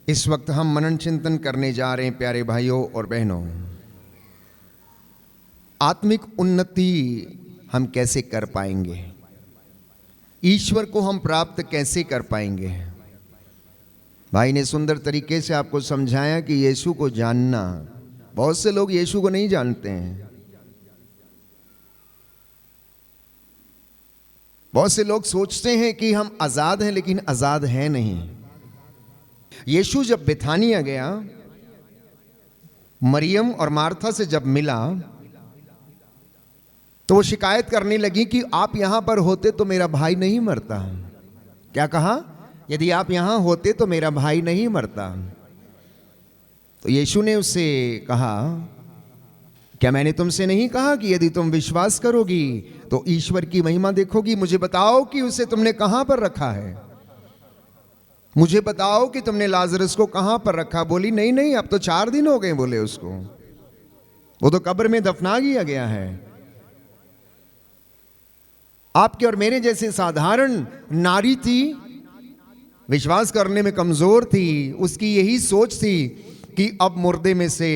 इस वक्त हम मनन चिंतन करने जा रहे हैं प्यारे भाइयों और बहनों। आत्मिक उन्नति हम कैसे कर पाएंगे, ईश्वर को हम प्राप्त कैसे कर पाएंगे। भाई ने सुंदर तरीके से आपको समझाया कि यीशु को जानना, बहुत से लोग यीशु को नहीं जानते हैं। बहुत से लोग सोचते हैं कि हम आजाद हैं, लेकिन आजाद हैं नहीं। यीशु जब बेथानिया गया, मरियम और मार्था से जब मिला, तो वो शिकायत करने लगी कि आप यहां पर होते तो मेरा भाई नहीं मरता। क्या कहा? यदि आप यहां होते तो मेरा भाई नहीं मरता। तो यीशु ने उससे कहा, क्या मैंने तुमसे नहीं कहा कि यदि तुम विश्वास करोगी तो ईश्वर की महिमा देखोगी? मुझे बताओ कि उसे तुमने कहां पर रखा है, मुझे बताओ कि तुमने लाजरस को कहां पर रखा। बोली नहीं नहीं, अब तो 4 दिन हो गए। बोले उसको, वो तो कब्र में दफना दिया गया है। आपके और मेरे जैसे साधारण नारी थी, विश्वास करने में कमजोर थी। उसकी यही सोच थी कि अब मुर्दे में से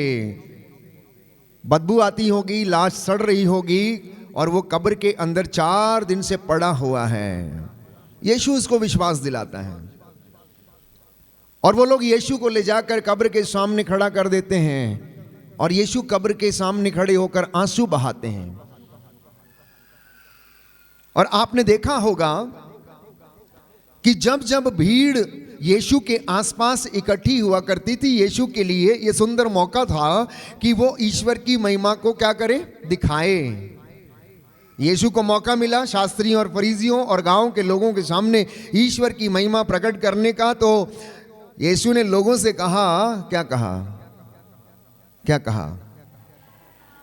बदबू आती होगी, लाश सड़ रही होगी और वो कब्र के अंदर 4 दिन से पड़ा हुआ है। यीशु उसको विश्वास दिलाता है और वो लोग यीशु को ले जाकर कब्र के सामने खड़ा कर देते हैं और यीशु कब्र के सामने खड़े होकर आंसू बहाते हैं। और आपने देखा होगा कि जब जब भीड़ यीशु के आसपास इकट्ठी हुआ करती थी, यीशु के लिए यह सुंदर मौका था कि वो ईश्वर की महिमा को क्या करे, दिखाए। यीशु को मौका मिला शास्त्रियों और फरीसियों और गांव के लोगों के सामने ईश्वर की महिमा प्रकट करने का। तो यीशु ने लोगों से कहा, क्या कहा? क्या कहा?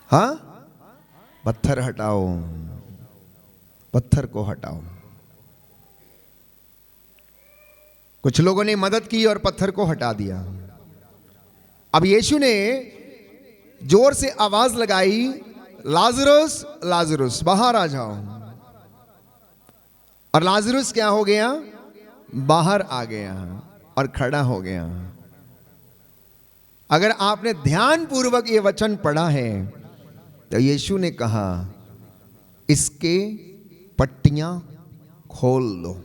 हाँ, पत्थर हटाओ, पत्थर को हटाओ। कुछ लोगों ने मदद की और पत्थर को हटा दिया। अब यीशु ने जोर से आवाज लगाई, लाजरस लाजरस बाहर आ जाओ। और लाजरस क्या हो गया? बाहर आ गया और खड़ा हो गया। अगर आपने ध्यान पूर्वक ये वचन पढ़ा है तो यीशु ने कहा, इसके पट्टियां खोल दो,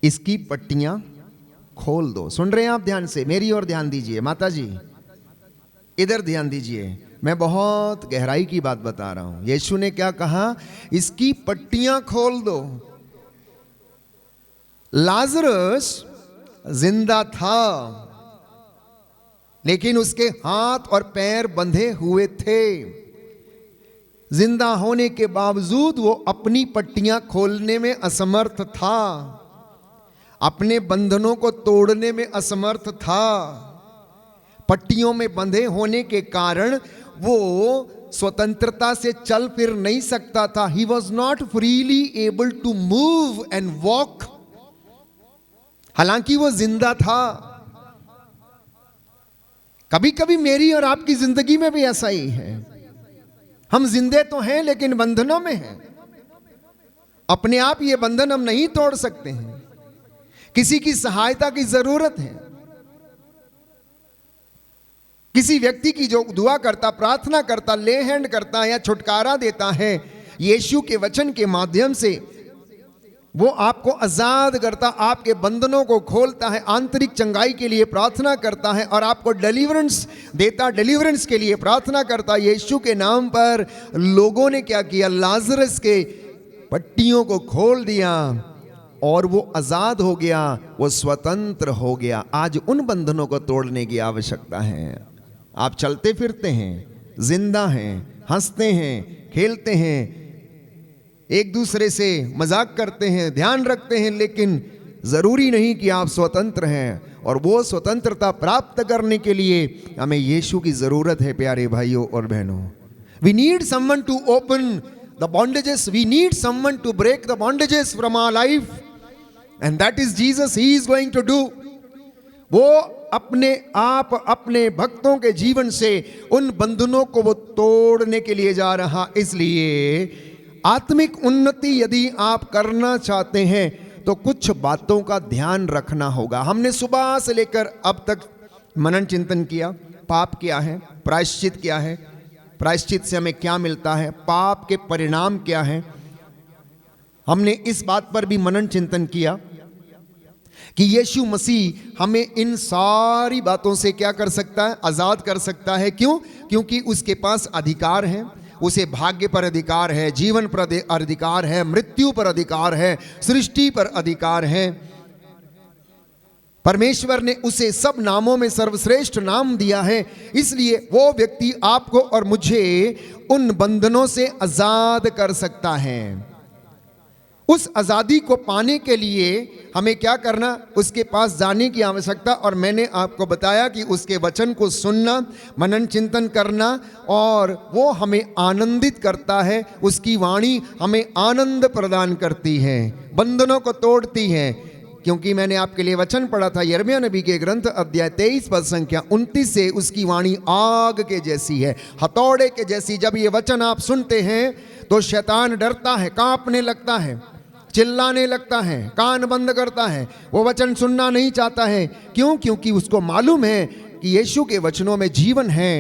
इसकी पट्टियां खोल दो। सुन रहे हैं आप? ध्यान से मेरी ओर ध्यान दीजिए। माता जी इधर ध्यान दीजिए, मैं बहुत गहराई की बात बता रहा हूं। यीशु ने क्या कहा? इसकी पट्टियां खोल दो। लाजरस जिंदा था, लेकिन उसके हाथ और पैर बंधे हुए थे। जिंदा होने के बावजूद वो अपनी पट्टियां खोलने में असमर्थ था, अपने बंधनों को तोड़ने में असमर्थ था। पट्टियों में बंधे होने के कारण वो स्वतंत्रता से चल फिर नहीं सकता था। He was not freely able to move and walk। हालांकि वो जिंदा था। कभी कभी मेरी और आपकी जिंदगी में भी ऐसा ही है। हम जिंदे तो हैं लेकिन बंधनों में हैं। अपने आप ये बंधन हम नहीं तोड़ सकते हैं, किसी की सहायता की जरूरत है। किसी व्यक्ति की जो दुआ करता, प्रार्थना करता, ले हैंड करता या छुटकारा देता है यीशु के वचन के माध्यम से, वो आपको आजाद करता, आपके बंधनों को खोलता है, आंतरिक चंगाई के लिए प्रार्थना करता है और आपको डिलीवरेंस देता, डिलीवरेंस के लिए प्रार्थना करता। यीशु के नाम पर लोगों ने क्या किया? लाजरस के पट्टियों को खोल दिया और वो आजाद हो गया, वो स्वतंत्र हो गया। आज उन बंधनों को तोड़ने की आवश्यकता है। आप चलते फिरते हैं, जिंदा हैं, हंसते हैं, खेलते हैं, एक दूसरे से मजाक करते हैं, ध्यान रखते हैं, लेकिन जरूरी नहीं कि आप स्वतंत्र हैं। और वो स्वतंत्रता प्राप्त करने के लिए हमें यीशु की जरूरत है प्यारे भाइयों और बहनों। We need someone to open the bondages, we need someone to break the bondages from our life, and that is Jesus. He is going to do. वो अपने आप अपने भक्तों के जीवन से उन बंधनों को वो तोड़ने के लिए जा रहा। इसलिए आत्मिक उन्नति यदि आप करना चाहते हैं तो कुछ बातों का ध्यान रखना होगा। हमने सुबह से लेकर अब तक मनन चिंतन किया, पाप क्या है, प्रायश्चित क्या है, प्रायश्चित से हमें क्या मिलता है, पाप के परिणाम क्या हैं। हमने इस बात पर भी मनन चिंतन किया कि यीशु मसीह हमें इन सारी बातों से क्या कर सकता है, आजाद कर सकता है। क्यों? क्योंकि उसके पास अधिकार है। उसे भाग्य पर अधिकार है, जीवन पर अधिकार है, मृत्यु पर अधिकार है, सृष्टि पर अधिकार है। परमेश्वर ने उसे सब नामों में सर्वश्रेष्ठ नाम दिया है। इसलिए वो व्यक्ति आपको और मुझे उन बंधनों से आजाद कर सकता है। उस आजादी को पाने के लिए हमें क्या करना, उसके पास जाने की आवश्यकता। और मैंने आपको बताया कि उसके वचन को सुनना, मनन चिंतन करना, और वो हमें आनंदित करता है। उसकी वाणी हमें आनंद प्रदान करती है, बंधनों को तोड़ती है। क्योंकि मैंने आपके लिए वचन पढ़ा था यिर्मयाह नबी के ग्रंथ अध्याय 23 पद संख्या 29 से, उसकी वाणी आग के जैसी है, हथौड़े के जैसी। जब ये वचन आप सुनते हैं तो शैतान डरता है, कांपने लगता है, चिल्लाने लगता है, कान बंद करता है, वो वचन सुनना नहीं चाहता है। क्यों? क्योंकि उसको मालूम है कि यीशु के वचनों में जीवन है,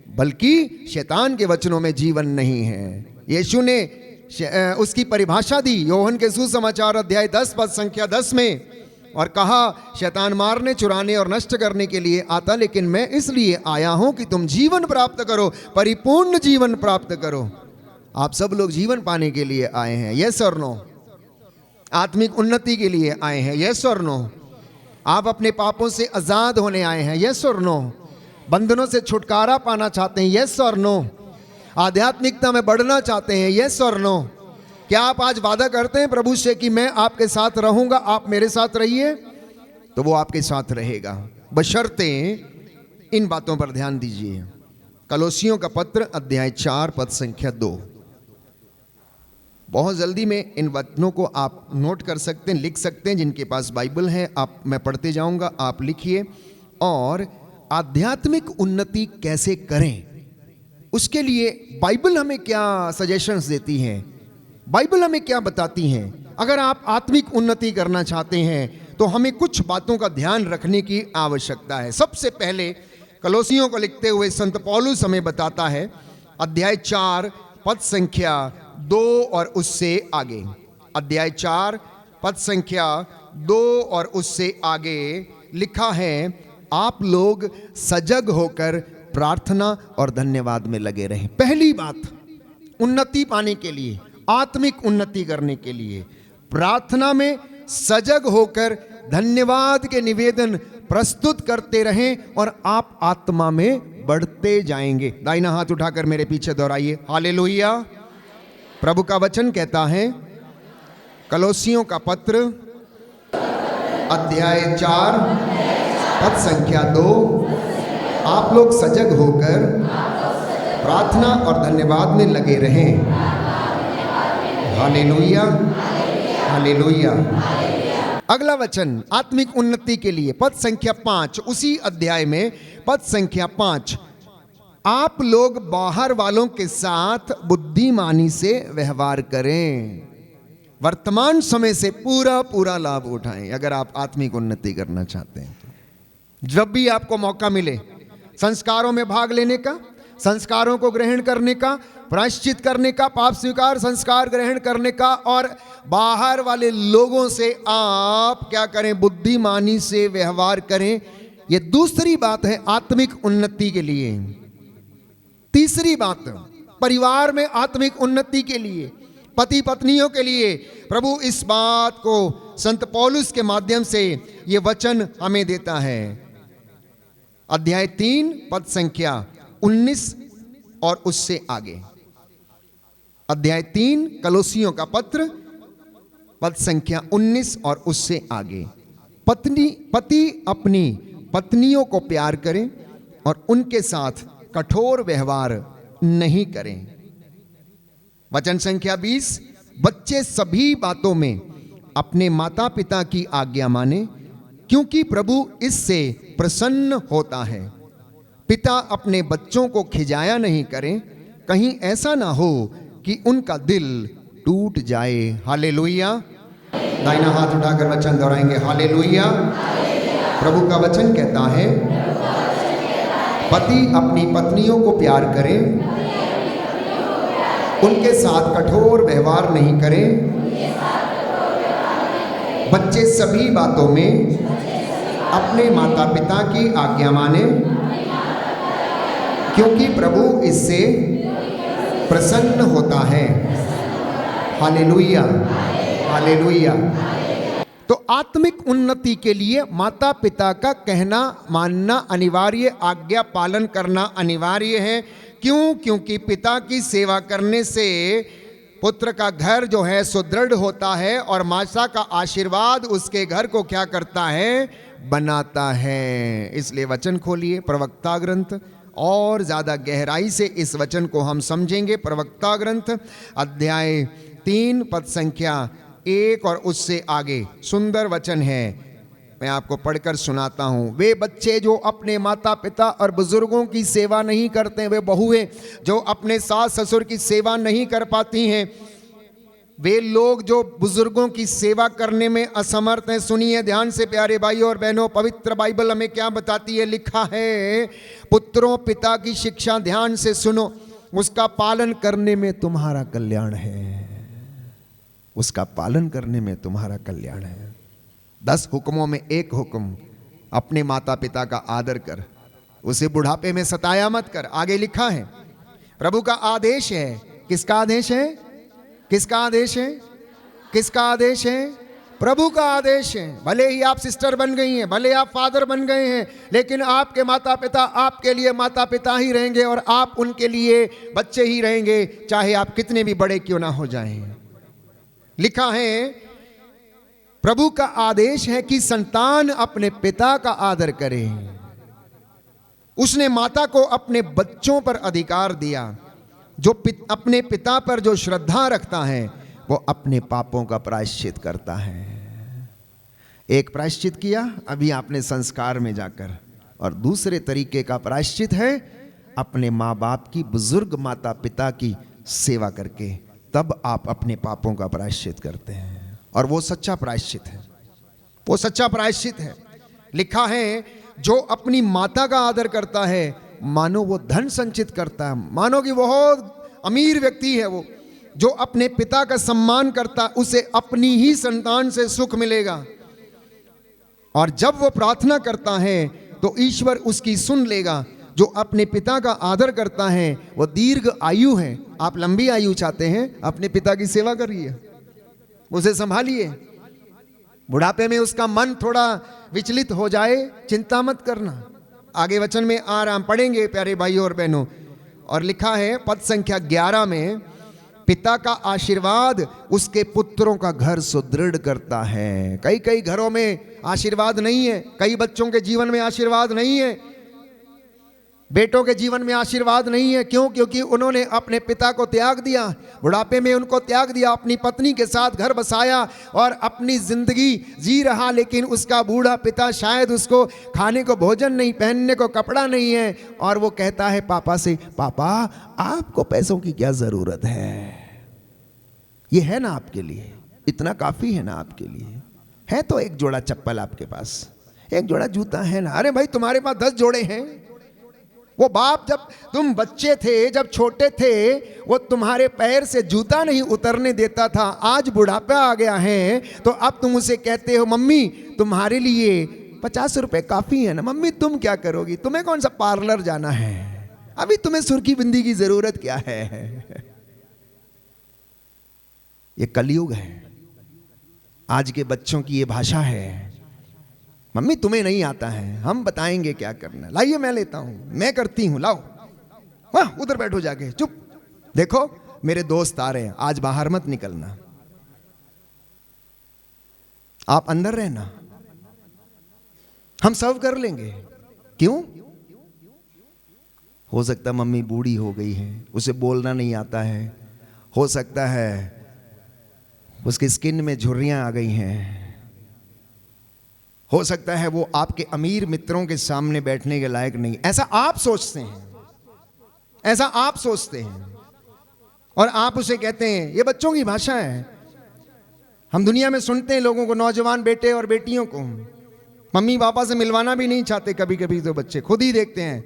बल्कि शैतान के वचनों में जीवन नहीं है। यीशु ने उसकी परिभाषा दी योहन के सुसमाचार अध्याय 10 पद संख्या 10 में, और कहा शैतान मारने, चुराने और नष्ट करने के लिए आता, लेकिन मैं इसलिए आया हूं कि तुम जीवन प्राप्त करो, परिपूर्ण जीवन प्राप्त करो। आप सब लोग जीवन पाने के लिए आए हैं, यस और नो? आत्मिक उन्नति के लिए आए हैं, यस और नो? आप अपने पापों से आजाद होने आए हैं, यस और नो? बंधनों से छुटकारा पाना चाहते हैं, यस और नो? आध्यात्मिकता में बढ़ना चाहते हैं, यस और नो? क्या आप आज वादा करते हैं प्रभु से कि मैं आपके साथ रहूंगा, आप मेरे साथ रहिए? तो वो आपके साथ रहेगा, बशर्ते इन बातों पर ध्यान दीजिए। कलोसियों का पत्र अध्याय 4 पद संख्या 2। बहुत जल्दी में इन वचनों को आप नोट कर सकते हैं, लिख सकते हैं। जिनके पास बाइबल है, आप, मैं पढ़ते जाऊंगा, आप लिखिए। और आध्यात्मिक उन्नति कैसे करें, उसके लिए बाइबल हमें क्या सजेशंस देती है, बाइबल हमें क्या बताती है। अगर आप आत्मिक उन्नति करना चाहते हैं तो हमें कुछ बातों का ध्यान रखने की आवश्यकता है। सबसे पहले कलोसियों को लिखते हुए संत पौलुस हमें बताता है, अध्याय 4 पद संख्या 2 और उससे आगे, अध्याय 4 पद संख्या 2 और उससे आगे लिखा है, आप लोग सजग होकर प्रार्थना और धन्यवाद में लगे रहें। पहली बात, उन्नति पाने के लिए, आत्मिक उन्नति करने के लिए प्रार्थना में सजग होकर धन्यवाद के निवेदन प्रस्तुत करते रहें और आप आत्मा में बढ़ते जाएंगे। दाहिना हाथ उठाकर मेरे पीछे दोहराइए, हालेलुया। प्रभु का वचन कहता है, कलोसियों का पत्र अध्याय 4 पद संख्या 2, आप लोग सजग होकर प्रार्थना और धन्यवाद में लगे रहें। Hallelujah, hallelujah. अगला वचन आत्मिक उन्नति के लिए पद संख्या 5, उसी अध्याय में पद संख्या 5, आप लोग बाहर वालों के साथ बुद्धिमानी से व्यवहार करें। वर्तमान समय से पूरा पूरा लाभ उठाएं अगर आप आत्मिक उन्नति करना चाहते हैं तो। जब भी आपको मौका मिले संस्कारों में भाग लेने का, संस्कारों को ग्रहण करने का, प्रायश्चित करने का, पाप स्वीकार संस्कार ग्रहण करने का, और बाहर वाले लोगों से आप क्या करें, बुद्धिमानी से व्यवहार करें। ये दूसरी बात है आत्मिक उन्नति के लिए। तीसरी बात, परिवार में आत्मिक उन्नति के लिए, पति पत्नियों के लिए प्रभु इस बात को संत पौलुस के माध्यम से ये वचन हमें देता है। अध्याय 3 पद संख्या 19 और उससे आगे, अध्याय 3 कलोसियों का पत्र पद संख्या 19 और उससे आगे, पति अपनी पत्नियों को प्यार करें और उनके साथ कठोर व्यवहार नहीं करें। वचन संख्या 20, बच्चे सभी बातों में अपने माता पिता की आज्ञा माने, क्योंकि प्रभु इससे प्रसन्न होता है। पिता अपने बच्चों को खिजाया नहीं करें, कहीं ऐसा ना हो कि उनका दिल टूट जाए। हालेलुया। दाहिना हाथ उठाकर वचन दोहराएंगे, हालेलुया। प्रभु का वचन कहता है, पति अपनी पत्नियों को प्यार करें, उनके साथ कठोर व्यवहार नहीं करें, बच्चे सभी बातों में अपने माता पिता की आज्ञा माने, क्योंकि प्रभु इससे प्रसन्न होता है। Hallelujah, hallelujah. तो आत्मिक उन्नति के लिए माता पिता का कहना मानना अनिवार्य, आज्ञा पालन करना अनिवार्य है। क्यों? क्योंकि पिता की सेवा करने से पुत्र का घर जो है सुदृढ़ होता है और माता का आशीर्वाद उसके घर को क्या करता है? बनाता है। इसलिए वचन खोलिए, प्रवक्ता ग्रंथ, और ज़्यादा गहराई से इस वचन को हम समझेंगे। प्रवक्ता ग्रंथ अध्याय 3 पद संख्या 1 और उससे आगे सुंदर वचन है, मैं आपको पढ़कर सुनाता हूँ। वे बच्चे जो अपने माता पिता और बुजुर्गों की सेवा नहीं करते, वे बहुएं जो अपने सास ससुर की सेवा नहीं कर पाती हैं, वे लोग जो बुजुर्गों की सेवा करने में असमर्थ हैं। सुनिए ध्यान से प्यारे भाइयों और बहनों, पवित्र बाइबल हमें क्या बताती है? लिखा है, पुत्रों पिता की शिक्षा ध्यान से सुनो, उसका पालन करने में तुम्हारा कल्याण है। उसका पालन करने में तुम्हारा कल्याण है। 10 हुक्मों में एक हुक्म, अपने माता पिता का आदर कर, उसे बुढ़ापे में सताया मत कर। आगे लिखा है, प्रभु का आदेश है। किसका आदेश है? किसका आदेश है? किसका आदेश है? प्रभु का आदेश है। भले ही आप सिस्टर बन गई हैं, भले आप फादर बन गए हैं, लेकिन आपके माता पिता आपके लिए माता पिता ही रहेंगे और आप उनके लिए बच्चे ही रहेंगे, चाहे आप कितने भी बड़े क्यों ना हो जाएं। लिखा है, प्रभु का आदेश है कि संतान अपने पिता का आदर करे। उसने माता को अपने बच्चों पर अधिकार दिया। जो अपने पिता पर जो श्रद्धा रखता है वो अपने पापों का प्रायश्चित करता है। एक प्रायश्चित किया अभी आपने संस्कार में जाकर, और दूसरे तरीके का प्रायश्चित है अपने माँ बाप की, बुजुर्ग माता पिता की सेवा करके, तब आप अपने पापों का प्रायश्चित करते हैं। और वो सच्चा प्रायश्चित है, वो सच्चा प्रायश्चित है। लिखा है, जो अपनी माता का आदर करता है मानो वो धन संचित करता है, मानो कि बहुत अमीर व्यक्ति है वो। जो अपने पिता का सम्मान करता उसे अपनी ही संतान से सुख मिलेगा, और जब वो प्रार्थना करता है तो ईश्वर उसकी सुन लेगा। जो अपने पिता का आदर करता है वो दीर्घ आयु है। आप लंबी आयु चाहते हैं, अपने पिता की सेवा करिए, उसे संभालिए। बुढ़ापे में उसका मन थोड़ा विचलित हो जाए, चिंता मत करना। आगे वचन में आराम पढ़ेंगे प्यारे भाइयों और बहनों। और लिखा है पद संख्या 11 में, पिता का आशीर्वाद उसके पुत्रों का घर सुदृढ़ करता है। कई कई घरों में आशीर्वाद नहीं है, कई बच्चों के जीवन में आशीर्वाद नहीं है, बेटों के जीवन में आशीर्वाद नहीं है। क्यों? क्योंकि उन्होंने अपने पिता को त्याग दिया, बुढ़ापे में उनको त्याग दिया, अपनी पत्नी के साथ घर बसाया और अपनी जिंदगी जी रहा, लेकिन उसका बूढ़ा पिता शायद उसको खाने को भोजन नहीं, पहनने को कपड़ा नहीं है, और वो कहता है पापा से, पापा आपको पैसों की क्या जरूरत है? ये है ना आपके लिए, इतना काफी है ना आपके लिए, है तो एक जोड़ा चप्पल आपके पास, एक जोड़ा जूता है ना। अरे भाई तुम्हारे पास 10 जोड़े हैं। वो बाप जब तुम बच्चे थे, जब छोटे थे, वो तुम्हारे पैर से जूता नहीं उतरने देता था। आज बुढ़ापा आ गया है तो अब तुम उसे कहते हो, मम्मी तुम्हारे लिए 50 रुपए काफी है ना। मम्मी तुम क्या करोगी, तुम्हें कौन सा पार्लर जाना है, अभी तुम्हें सुर्खी बिंदी की जरूरत क्या है। ये कलयुग है, आज के बच्चों की ये भाषा है। मम्मी तुम्हें नहीं आता है, हम बताएंगे क्या करना, लाइए मैं लेता हूं, मैं करती हूं, लाओ, वाह उधर बैठो जाके, चुप, देखो मेरे दोस्त आ रहे हैं, आज बाहर मत निकलना, आप अंदर रहना, हम सर्व कर लेंगे। क्यों? हो सकता मम्मी बूढ़ी हो गई है, उसे बोलना नहीं आता है, हो सकता है उसकी स्किन में झुर्रियां आ गई हैं, हो सकता है वो आपके अमीर मित्रों के सामने बैठने के लायक नहीं। ऐसा आप सोचते हैं, ऐसा आप सोचते हैं, और आप उसे कहते हैं, ये बच्चों की भाषा है। हम दुनिया में सुनते हैं लोगों को, नौजवान बेटे और बेटियों को मम्मी पापा से मिलवाना भी नहीं चाहते। कभी कभी तो बच्चे खुद ही देखते हैं।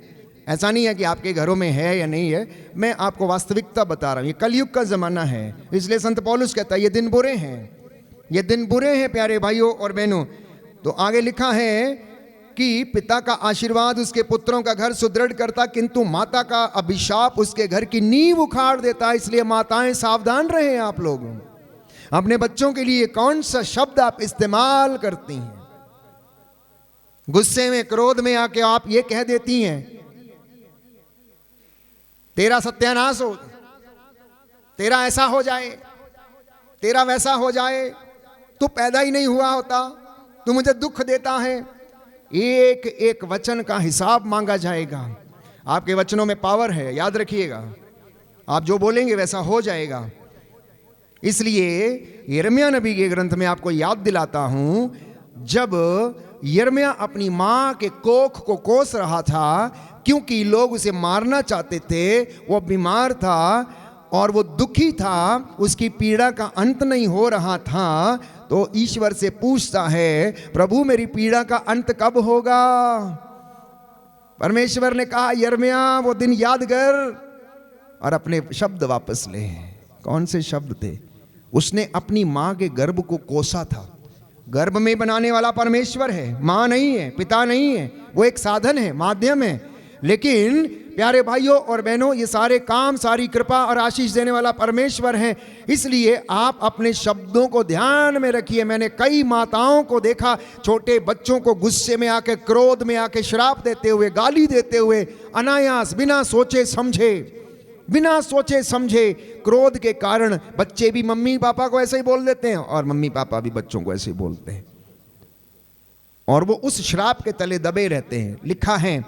ऐसा नहीं है कि आपके घरों में है या नहीं है, मैं आपको वास्तविकता बता रहा हूं। ये कलयुग का जमाना है, इसलिए संत पौलुस कहता है ये दिन बुरे हैं, ये दिन बुरे हैं प्यारे भाइयों और बहनों। तो आगे लिखा है कि पिता का आशीर्वाद उसके पुत्रों का घर सुदृढ़ करता, किंतु माता का अभिशाप उसके घर की नींव उखाड़ देता। इसलिए माताएं सावधान रहें। आप लोग अपने बच्चों के लिए कौन सा शब्द आप इस्तेमाल करती हैं। गुस्से में, क्रोध में आके आप ये कह देती हैं तेरा सत्यानाश हो, तेरा ऐसा हो जाए, तेरा वैसा हो जाए, तू पैदा ही नहीं हुआ होता, तू मुझे दुख देता है। एक एक वचन का हिसाब मांगा जाएगा। आपके वचनों में पावर है, याद रखिएगा। आप जो बोलेंगे वैसा हो जाएगा। इसलिए यिर्मयाह नबी के ग्रंथ में आपको याद दिलाता हूं, जब यिर्मयाह अपनी मां के कोख को कोस रहा था, क्योंकि लोग उसे मारना चाहते थे, वो बीमार था और वो दुखी था, उसकी पीड़ा का अंत नहीं हो रहा था, तो ईश्वर से पूछता है प्रभु मेरी पीड़ा का अंत कब होगा। परमेश्वर ने कहा यिर्मयाह वो दिन याद कर और अपने शब्द वापस ले। कौन से शब्द थे? उसने अपनी मां के गर्भ को कोसा था। गर्भ में बनाने वाला परमेश्वर है, मां नहीं है, पिता नहीं है, वो एक साधन है, माध्यम है। लेकिन प्यारे भाइयों और बहनों, ये सारे काम, सारी कृपा और आशीष देने वाला परमेश्वर है। इसलिए आप अपने शब्दों को ध्यान में रखिए। मैंने कई माताओं को देखा छोटे बच्चों को गुस्से में आके, क्रोध में आके श्राप देते हुए, गाली देते हुए, अनायास, बिना सोचे समझे, बिना सोचे समझे, क्रोध के कारण बच्चे भी मम्मी पापा को ऐसे ही बोल देते हैं और मम्मी पापा भी बच्चों को ऐसे ही बोलते हैं और वो उस श्राप के तले दबे रहते हैं। लिखा है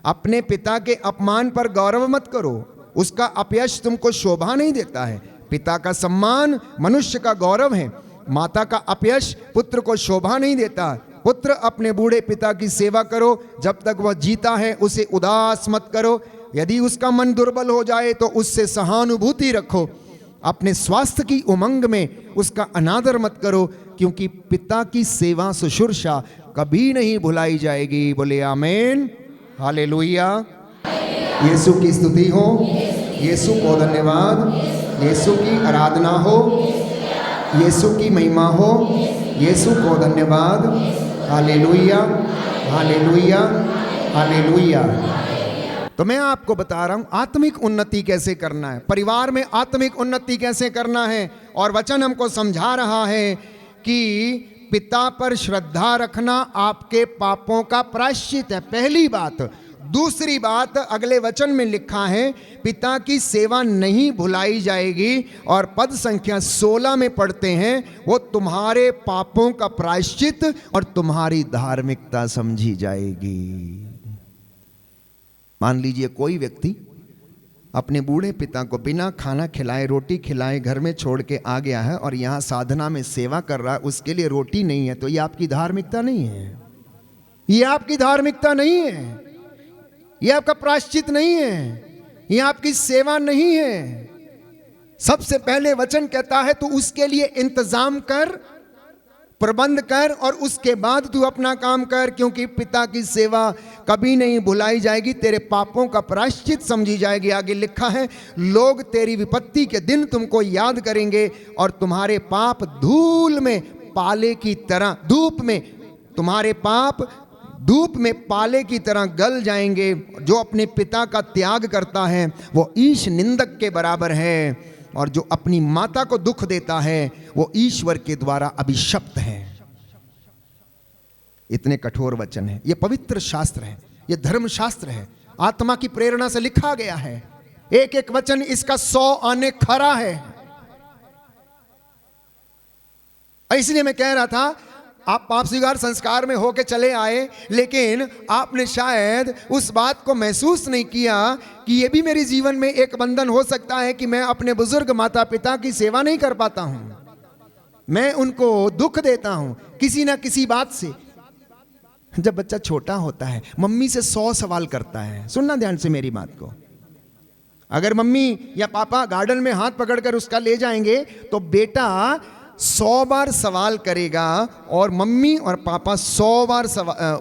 अपने पिता के अपमान पर गौरव मत करो, उसका अपयश तुमको शोभा नहीं देता है। पिता का सम्मान मनुष्य का गौरव है, माता का अपयश पुत्र को शोभा नहीं देता। पुत्र अपने बूढ़े पिता की सेवा करो, जब तक वह जीता है उसे उदास मत करो। यदि उसका मन दुर्बल हो जाए तो उससे सहानुभूति रखो। अपने स्वास्थ्य की उमंग में उसका अनादर मत करो, क्योंकि पिता की सेवा शुश्रूषा कभी नहीं भुलाई जाएगी। बोले आमीन, हालेलुया। यीशु की स्तुति हो, यीशु को धन्यवाद, यीशु की आराधना हो, यीशु की महिमा हो, यीशु को धन्यवाद। Hallelujah, hallelujah, hallelujah. तो मैं आपको बता रहा हूं आत्मिक उन्नति कैसे करना है, परिवार में आत्मिक उन्नति कैसे करना है। और वचन हमको समझा रहा है कि पिता पर श्रद्धा रखना आपके पापों का प्रायश्चित है, पहली बात। दूसरी बात, अगले वचन में लिखा है पिता की सेवा नहीं भुलाई जाएगी। और पद संख्या 16 में पढ़ते हैं वो तुम्हारे पापों का प्रायश्चित और तुम्हारी धार्मिकता समझी जाएगी। मान लीजिए कोई व्यक्ति अपने बूढ़े पिता को बिना खाना खिलाए, रोटी खिलाए घर में छोड़ के आ गया है और यहाँ साधना में सेवा कर रहा है, उसके लिए रोटी नहीं है, तो ये आपकी धार्मिकता नहीं है, ये आपकी धार्मिकता नहीं है, ये आपका प्रायश्चित नहीं है, ये आपकी सेवा नहीं है। सबसे पहले वचन कहता है तू उसके लिए इंतजाम कर, प्रबंध कर और उसके बाद तू अपना काम कर, क्योंकि पिता की सेवा कभी नहीं भुलाई जाएगी, तेरे पापों का प्रायश्चित समझी जाएगी। आगे लिखा है लोग तेरी विपत्ति के दिन तुमको याद करेंगे और तुम्हारे पाप धूल में पाले की तरह, धूप में, तुम्हारे पाप धूप में पाले की तरह गल जाएंगे। जो अपने पिता का त्याग करता है वो ईश निंदक के बराबर है, और जो अपनी माता को दुख देता है वो ईश्वर के द्वारा अभिशप्त है। इतने कठोर वचन है। ये पवित्र शास्त्र है, ये धर्म शास्त्र है, आत्मा की प्रेरणा से लिखा गया है। एक एक वचन इसका 100 आने खरा है। इसलिए मैं कह रहा था आप पाप स्वीकार संस्कार में होके चले आए, लेकिन आपने शायद उस बात को महसूस नहीं किया कि ये भी मेरे जीवन में एक बंधन हो सकता है कि मैं अपने बुजुर्ग माता पिता की सेवा नहीं कर पाता हूं, मैं उनको दुख देता हूं किसी ना किसी बात से। जब बच्चा छोटा होता है मम्मी से 100 सवाल करता है। सुनना ध्यान से मेरी बात को। अगर मम्मी या पापा गार्डन में हाथ पकड़कर उसका ले जाएंगे तो बेटा 100 बार सवाल करेगा और मम्मी और पापा 100 बार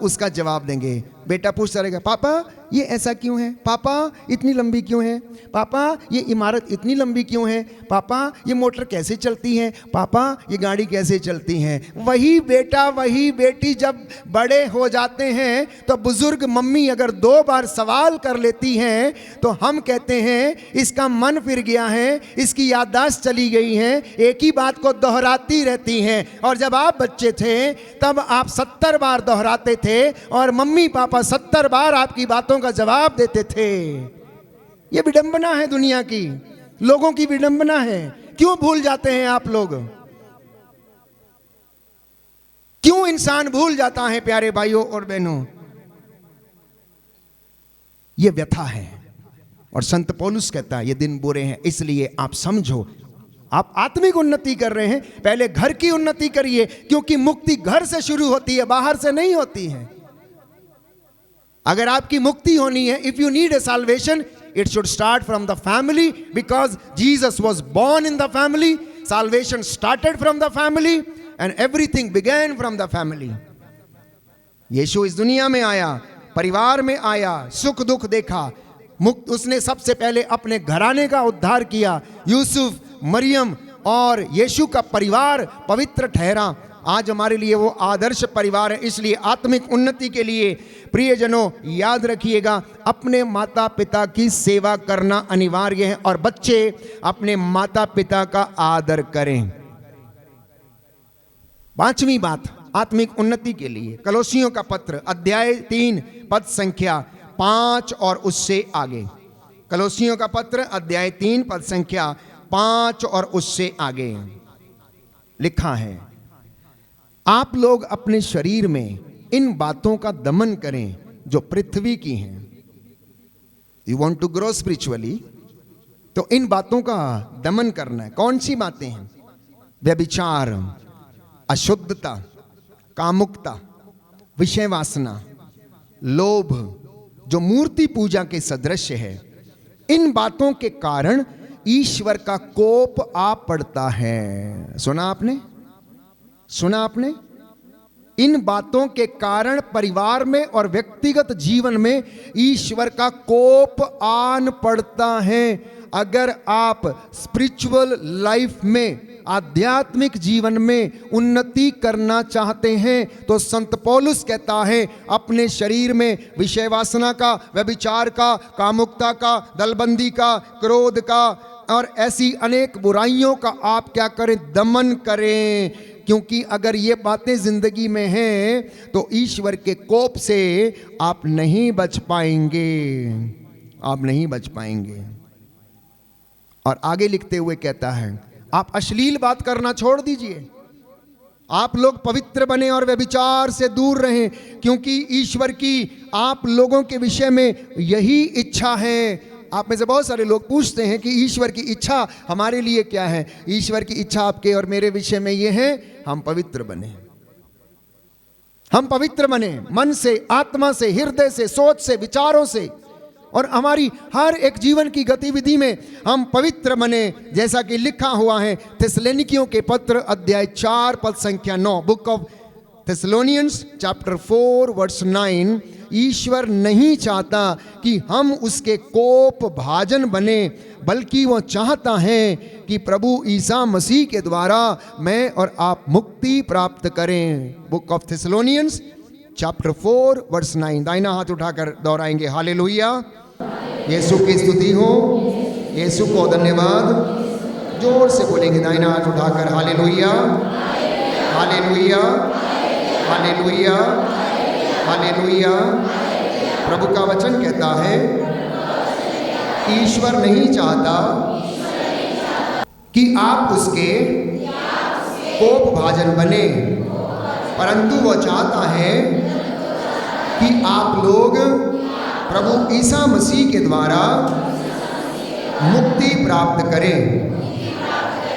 उसका जवाब देंगे। बेटा पूछता रहेगा, पापा ये ऐसा क्यों है, पापा इतनी लंबी क्यों है, पापा ये इमारत इतनी लंबी क्यों है, पापा ये मोटर कैसे चलती है, पापा ये गाड़ी कैसे चलती है। वही बेटा वही बेटी जब बड़े हो जाते हैं तो बुजुर्ग मम्मी अगर 2 बार सवाल कर लेती हैं तो हम कहते हैं इसका मन फिर गया है, इसकी याददाश्त चली गई है, एक ही बात को दोहराती रहती हैं। और जब आप बच्चे थे तब आप 70 बार दोहराते थे और मम्मी पापा 70 बार आपकी बातों का जवाब देते थे। ये विडंबना है दुनिया की, लोगों की विडंबना है। क्यों भूल जाते हैं आप लोग? क्यों इंसान भूल जाता है प्यारे भाइयों और बहनों? ये व्यथा है। और संत पौलुस कहता है ये दिन बुरे हैं, इसलिए आप समझो आप आत्मिक उन्नति कर रहे हैं, पहले घर की उन्नति करिए, क्योंकि मुक्ति घर से शुरू होती है, बाहर से नहीं होती है। अगर आपकी मुक्ति होनी है, if you need a salvation, it should start from the family, because Jesus was born in the family, salvation started from the family and everything began from the family. यीशु इस दुनिया में आया, परिवार में आया, सुख दुख देखा, मुक्त उसने सबसे पहले अपने घराने का उद्धार किया। यूसुफ, मरियम और यीशु का परिवार पवित्र ठहरा। आज हमारे लिए वो आदर्श परिवार है। इसलिए आत्मिक उन्नति के लिए प्रियजनों याद रखिएगा, अपने माता पिता की सेवा करना अनिवार्य है और बच्चे अपने माता पिता का आदर करें। 5वीं बात आत्मिक उन्नति के लिए कलोसियों का पत्र अध्याय 3 पद संख्या 5 और उससे आगे। कलोसियों का पत्र अध्याय 3 पद संख्या 5 और उससे आगे लिखा है, आप लोग अपने शरीर में इन बातों का दमन करें जो पृथ्वी की हैं। You want to grow spiritually, तो इन बातों का दमन करना है। कौन सी बातें हैं? व्यभिचार, अशुद्धता, कामुकता, विषय वासना, लोभ, जो मूर्ति पूजा के सदृश है। इन बातों के कारण ईश्वर का कोप आ पड़ता है। सुना आपने? सुना आपने? इन बातों के कारण परिवार में और व्यक्तिगत जीवन में ईश्वर का कोप आन पड़ता है। अगर आप स्पिरिचुअल लाइफ में, आध्यात्मिक जीवन में उन्नति करना चाहते हैं तो संत पौलुस कहता है अपने शरीर में विषय वासना का, व्यभिचार का, कामुकता का, दलबंदी का, क्रोध का और ऐसी अनेक बुराइयों का आप क्या करें? दमन करें। क्योंकि अगर ये बातें जिंदगी में हैं तो ईश्वर के कोप से आप नहीं बच पाएंगे, आप नहीं बच पाएंगे। और आगे लिखते हुए कहता है आप अश्लील बात करना छोड़ दीजिए, आप लोग पवित्र बने और व्यभिचार से दूर रहें, क्योंकि ईश्वर की आप लोगों के विषय में यही इच्छा है। आप में से बहुत सारे लोग पूछते हैं कि ईश्वर की इच्छा हमारे लिए क्या है? ईश्वर की इच्छा आपके और मेरे विषय में ये है, हम पवित्र बने, हम पवित्र बने मन से, आत्मा से, हृदय से, सोच से, विचारों से, और हमारी हर एक जीवन की गतिविधि में हम पवित्र बने, जैसा कि लिखा हुआ है थिस्सलुनीकियों के पत्र अध्याय 4 पद संख्या 9, book of Thessalonians chapter 4 verse 9। ईश्वर नहीं चाहता कि हम उसके कोप भाजन बने, बल्कि वो चाहता है कि प्रभु ईसा मसीह के द्वारा मैं और आप मुक्ति प्राप्त करें। Book of Thessalonians chapter 4 verse 9। दाहिना हाथ उठाकर दोहराएंगे हालेलुया। यीशु की स्तुति हो, यीशु को धन्यवाद। जोर से बोलेंगे दाहिना हाथ उठाकर हालेलुया, हालेलुया, हालेलुया, हालेलुया। प्रभु का वचन कहता है ईश्वर नहीं चाहता कि आप उसके कोप भाजन बने, परंतु वो चाहता है कि आप लोग प्रभु ईसा मसीह के द्वारा मुक्ति प्राप्त करें।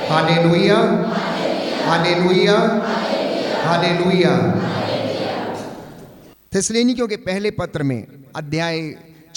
Hallelujah, hallelujah, hallelujah. थिस्सलुनीकियों के पहले पत्र में अध्याय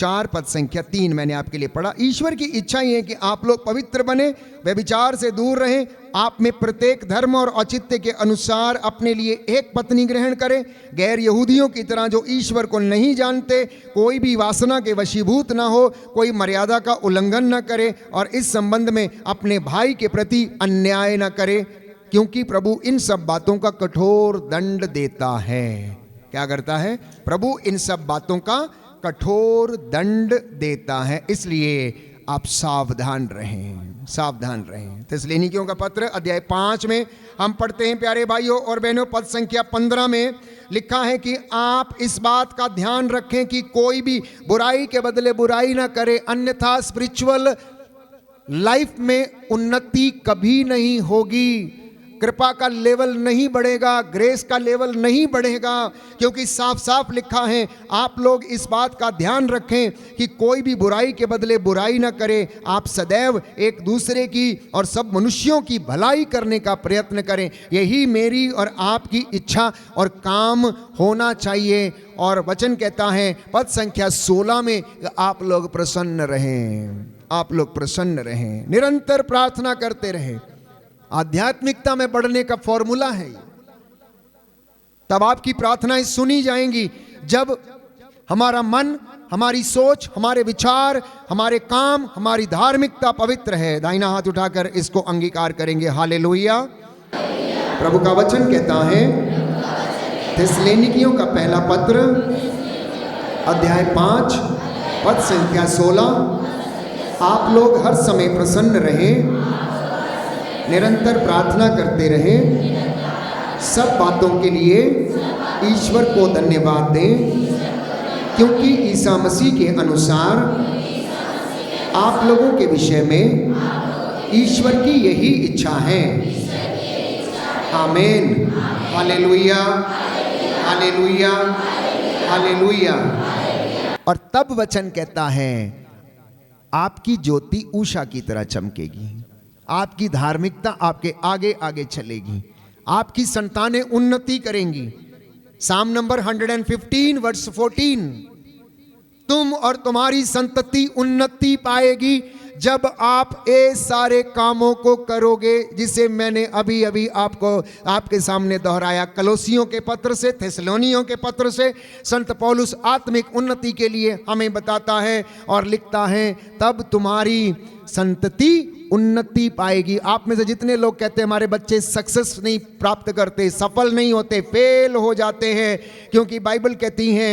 4 पद संख्या 3 मैंने आपके लिए पढ़ा। ईश्वर की इच्छा ही है कि आप लोग पवित्र बने, व्यभिचार से दूर रहें, आप में प्रत्येक धर्म और औचित्य के अनुसार अपने लिए एक पत्नी ग्रहण करें, गैर यहूदियों की तरह जो ईश्वर को नहीं जानते, कोई भी वासना के वशीभूत ना हो, कोई मर्यादा का उल्लंघन न करे और इस संबंध में अपने भाई के प्रति अन्याय न करे, क्योंकि प्रभु इन सब बातों का कठोर दंड देता है। क्या करता है? प्रभु इन सब बातों का कठोर दंड देता है, इसलिए आप सावधान रहें, सावधान रहें। थिस्सलुनीकियों का पत्र अध्याय 5 में हम पढ़ते हैं, प्यारे भाइयों और बहनों, पद संख्या 15 में लिखा है कि आप इस बात का ध्यान रखें कि कोई भी बुराई के बदले बुराई ना करे, अन्यथा स्पिरिचुअल लाइफ में उन्नति कभी नहीं होगी, कृपा का लेवल नहीं बढ़ेगा, ग्रेस का लेवल नहीं बढ़ेगा, क्योंकि साफ साफ लिखा है आप लोग इस बात का ध्यान रखें कि कोई भी बुराई के बदले बुराई ना करे, आप सदैव एक दूसरे की और सब मनुष्यों की भलाई करने का प्रयत्न करें, यही मेरी और आपकी इच्छा और काम होना चाहिए। और वचन कहता है पद संख्या 16 में, आप लोग प्रसन्न रहें, आप लोग प्रसन्न रहें, निरंतर प्रार्थना करते रहें। आध्यात्मिकता में बढ़ने का फॉर्मूला है ये। तब आपकी प्रार्थनाएं सुनी जाएंगी जब हमारा मन, हमारी सोच, हमारे विचार, हमारे काम, हमारी धार्मिकता पवित्र है। दाहिना हाथ उठाकर इसको अंगीकार करेंगे। हालेलुया। प्रभु का वचन कहता है, थिस्सलुनीकियों का पहला पत्र अध्याय 5 पद संख्या 16, आप लोग हर समय प्रसन्न रहें, निरंतर प्रार्थना करते रहें, सब बातों के लिए ईश्वर को धन्यवाद दें, क्योंकि ईसा मसीह के अनुसार आप लोगों के विषय में ईश्वर की यही इच्छा है। आमीन। Hallelujah, hallelujah, hallelujah. और तब वचन कहता है, आपकी ज्योति उषा की तरह चमकेगी, आपकी धार्मिकता आपके आगे आगे चलेगी, आपकी संतानें उन्नति करेंगी। साम नंबर 115 वर्स 14, तुम और तुम्हारी संतति उन्नति पाएगी जब आप ये सारे कामों को करोगे जिसे मैंने अभी अभी आपको आपके सामने दोहराया। कलोसियों के पत्र से, थिस्सलुनीकियों के पत्र से संत पौलुस आत्मिक उन्नति के लिए हमें बताता है और लिखता है, तब तुम्हारी संतति उन्नति पाएगी। आप में से जितने लोग कहते हैं हमारे बच्चे सक्सेस नहीं प्राप्त करते, सफल नहीं होते, फेल हो जाते हैं, क्योंकि बाइबल कहती है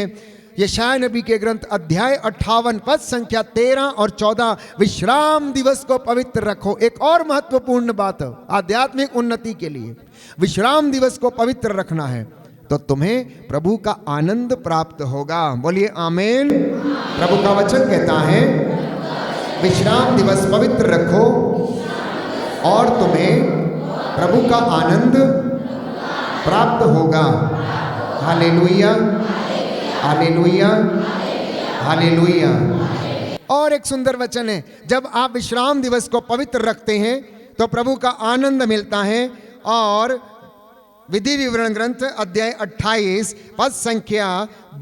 यशायाह नबी के ग्रंथ अध्याय 58 पद संख्या 13 और 14, विश्राम दिवस को पवित्र रखो। एक और महत्वपूर्ण बात आध्यात्मिक उन्नति के लिए, विश्राम दिवस को पवित्र रखना है तो तुम्हें प्रभु का आनंद प्राप्त होगा। बोलिए आमीन। प्रभु का वचन कहता है, विश्राम दिवस पवित्र रखो और तुम्हें प्रभु का आनंद प्राप्त होगा। Hallelujah, hallelujah, hallelujah. और एक सुंदर वचन है, जब आप विश्राम दिवस को पवित्र रखते हैं तो प्रभु का आनंद मिलता है। और विधि विवरण ग्रंथ अध्याय 28 पद संख्या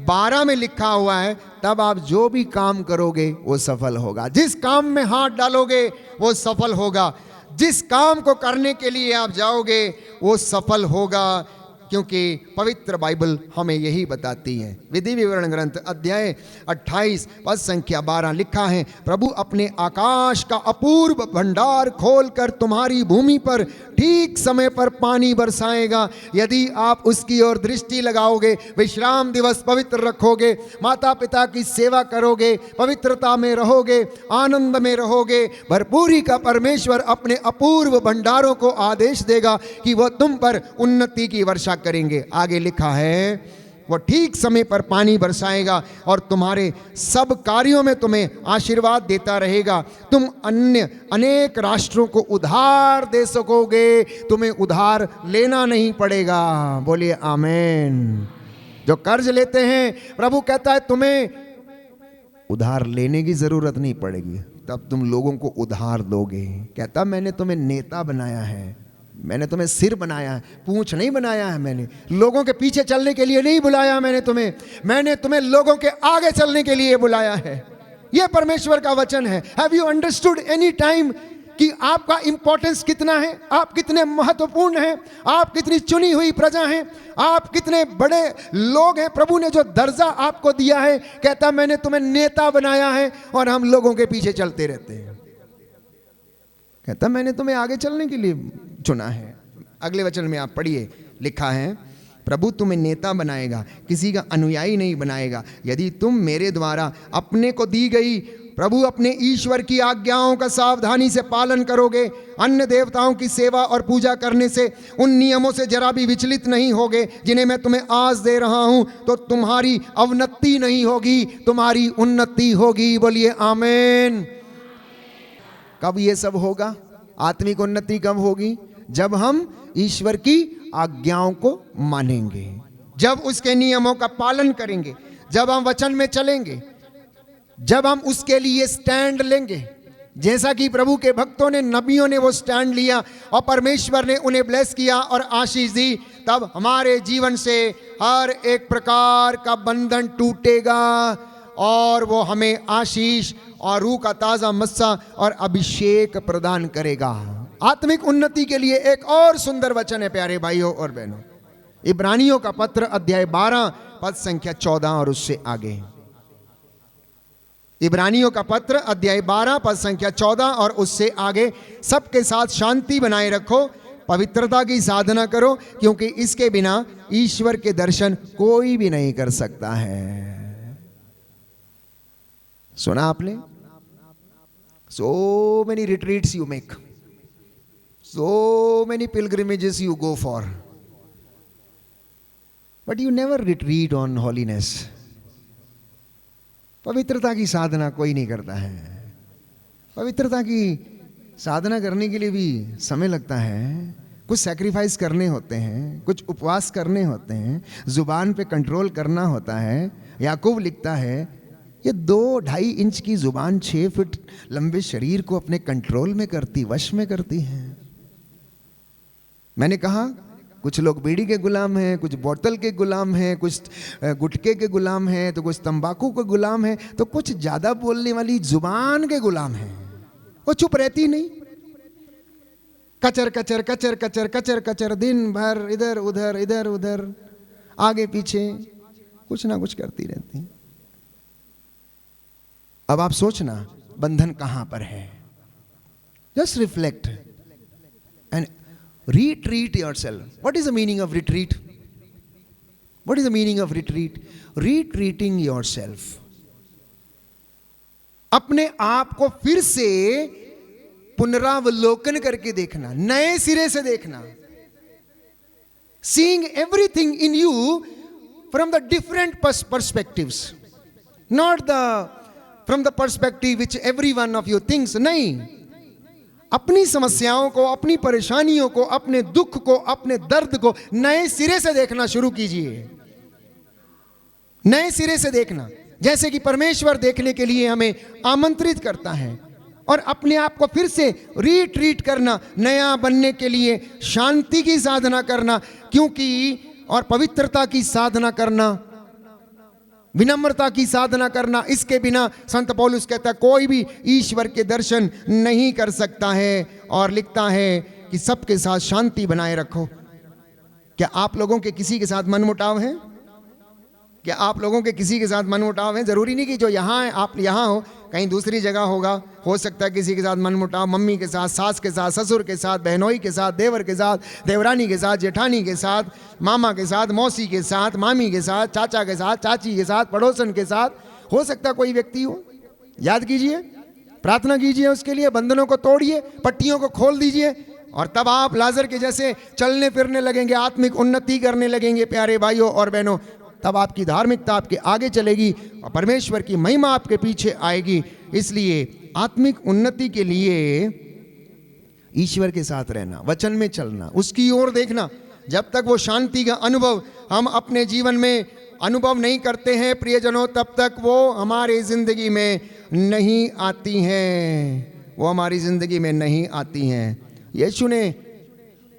12 में लिखा हुआ है, तब आप जो भी काम करोगे वो सफल होगा। जिस काम में हाथ डालोगे वो सफल होगा, जिस काम को करने के लिए आप जाओगे वो सफल होगा, क्योंकि पवित्र बाइबल हमें यही बताती है। विधि विवरण ग्रंथ अध्याय 28 पद संख्या 12 लिखा है, प्रभु अपने आकाश का अपूर्व भंडार खोलकर तुम्हारी भूमि पर ठीक समय पर पानी बरसाएगा यदि आप उसकी ओर दृष्टि लगाओगे, विश्राम दिवस पवित्र रखोगे, माता पिता की सेवा करोगे, पवित्रता में रहोगे, आनंद में रहोगे, भरपूरी का परमेश्वर अपने अपूर्व भंडारों को आदेश देगा कि वह तुम पर उन्नति की वर्षा करेंगे। आगे लिखा है, वो ठीक समय पर पानी बरसाएगा और तुम्हारे सब कार्यों में तुम्हें आशीर्वाद देता रहेगा। तुम अन्य अनेक राष्ट्रों को उधार दे सकोगे, तुम्हें उधार लेना नहीं पड़ेगा। बोलिए आमीन। जो कर्ज लेते हैं, प्रभु कहता है तुम्हें उधार लेने की जरूरत नहीं पड़ेगी, तब तुम लोगों को उधार दोगे। कहता मैंने तुम्हें नेता बनाया है, मैंने तुम्हें सिर बनाया है, पूंछ नहीं बनाया है। मैंने लोगों के पीछे चलने के लिए नहीं बुलाया मैंने तुम्हें लोगों के आगे चलने के लिए बुलाया है। ये परमेश्वर का वचन है। Have you understood any time कि आपका इंपॉर्टेंस कितना है, आप कितने महत्वपूर्ण हैं, आप कितनी चुनी हुई प्रजा हैं, आप कितने बड़े लोग हैं। प्रभु ने जो दर्जा आपको दिया है, कहता मैंने तुम्हें नेता बनाया है, और हम लोगों के पीछे चलते रहते हैं। कहता मैंने तुम्हें आगे चलने के लिए चुना है। अगले वचन में आप पढ़िए, लिखा है प्रभु तुम्हें नेता बनाएगा, किसी का अनुयायी नहीं बनाएगा। यदि तुम मेरे द्वारा अपने को दी गई प्रभु अपने ईश्वर की आज्ञाओं का सावधानी से पालन करोगे, अन्य देवताओं की सेवा और पूजा करने से, उन नियमों से जरा भी विचलित नहीं होगे जिन्हें मैं तुम्हें आज दे रहा हूं, तो तुम्हारी अवनति नहीं होगी, तुम्हारी उन्नति होगी। बोलिए आमीन। कब ये सब होगा? आत्मिक उन्नति कब होगी? जब हम ईश्वर की आज्ञाओं को मानेंगे, जब उसके नियमों का पालन करेंगे, जब हम वचन में चलेंगे, जब हम उसके लिए स्टैंड लेंगे। जैसा कि प्रभु के भक्तों ने, नबियों ने वो स्टैंड लिया और परमेश्वर ने उन्हें ब्लेस किया और आशीष दी, तब हमारे जीवन से हर एक प्रकार का बंधन टूटेगा और वो हमें आशीष और रूह का ताज़ा मस्सा और अभिषेक प्रदान करेगा। आत्मिक उन्नति के लिए एक और सुंदर वचन है प्यारे भाइयों और बहनों, इब्रानियों का पत्र अध्याय 12 पद संख्या 14 और उससे आगे। इब्रानियों का पत्र अध्याय 12 पद संख्या 14 और उससे आगे। सबके साथ शांति बनाए रखो, पवित्रता की साधना करो, क्योंकि इसके बिना ईश्वर के दर्शन कोई भी नहीं कर सकता है। सुना आपने? So many retreats you make, so many pilgrimages you go for, but you never retreat on holiness. पवित्रता की साधना कोई नहीं करता है। पवित्रता की साधना करने के लिए भी समय लगता है, कुछ सैक्रिफाइस करने होते हैं, कुछ उपवास करने होते हैं, जुबान पे कंट्रोल करना होता है। याकूब लिखता है ये 2-2.5 इंच की जुबान 6 फीट लंबे शरीर को अपने कंट्रोल में करती, वश में करती है। मैंने कहा कुछ लोग बीड़ी के गुलाम हैं, कुछ बोतल के गुलाम हैं, कुछ गुटखे के गुलाम हैं, तो कुछ तंबाकू के गुलाम हैं, तो कुछ ज़्यादा बोलने वाली जुबान के गुलाम हैं। वो चुप रहती नहीं, कचर कचर कचर कचर कचर कचर दिन भर इधर उधर इधर उधर आगे पीछे कुछ ना कुछ करती रहती। अब आप सोचना बंधन कहां पर है? Just reflect and retreat yourself. What is the meaning of retreat? What is the meaning of retreat? Retreating yourself. अपने आप को फिर से पुनरावलोकन करके देखना, नए सिरे से देखना. Seeing everything in you from the different perspectives. Not from the perspective which every one of you thinks. नहीं, अपनी समस्याओं को, अपनी परेशानियों को, अपने दुख को, अपने दर्द को नए सिरे से देखना शुरू कीजिए. नए सिरे से देखना, जैसे कि परमेश्वर देखने के लिए हमें आमंत्रित करता है, और अपने आप को फिर से रीट्रीट करना, नया बनने के लिए शांति की साधना करना, क्योंकि और पवित्रता की साधना करना, विनम्रता की साधना करना. इसके बिना संत पौलुस कहता है कोई भी ईश्वर के दर्शन नहीं कर सकता है. और लिखता है कि सबके साथ शांति बनाए रखो. क्या आप लोगों के किसी के साथ मनमुटाव है? क्या आप लोगों के किसी के साथ मनमुटाव है? जरूरी नहीं कि जो यहाँ है आप यहाँ हो, कहीं दूसरी जगह होगा. हो सकता है किसी के साथ मनमुटाव, मम्मी के साथ, सास के साथ, ससुर के साथ, बहनोई के साथ, देवर के साथ, देवरानी के साथ, जेठानी के साथ, मामा के साथ, मौसी के साथ, मामी के साथ, चाचा के साथ, चाची के साथ, पड़ोसन के साथ. हो सकता कोई व्यक्ति हो. याद कीजिए, प्रार्थना कीजिए उसके लिए, बंधनों को तोड़िए, पट्टियों को खोल दीजिए, और तब आप लाजर के जैसे चलने फिरने लगेंगे, आत्मिक उन्नति करने लगेंगे. प्यारे भाइयों और बहनों, तब आपकी धार्मिकता आपके आगे चलेगी और परमेश्वर की महिमा आपके पीछे आएगी. इसलिए आत्मिक उन्नति के लिए ईश्वर के साथ रहना, वचन में चलना, उसकी ओर देखना. जब तक वो शांति का अनुभव हम अपने जीवन में अनुभव नहीं करते हैं प्रियजनों, तब तक वो हमारी जिंदगी में नहीं आती हैं. वो हमारी जिंदगी में नहीं आती हैं. यीशु ने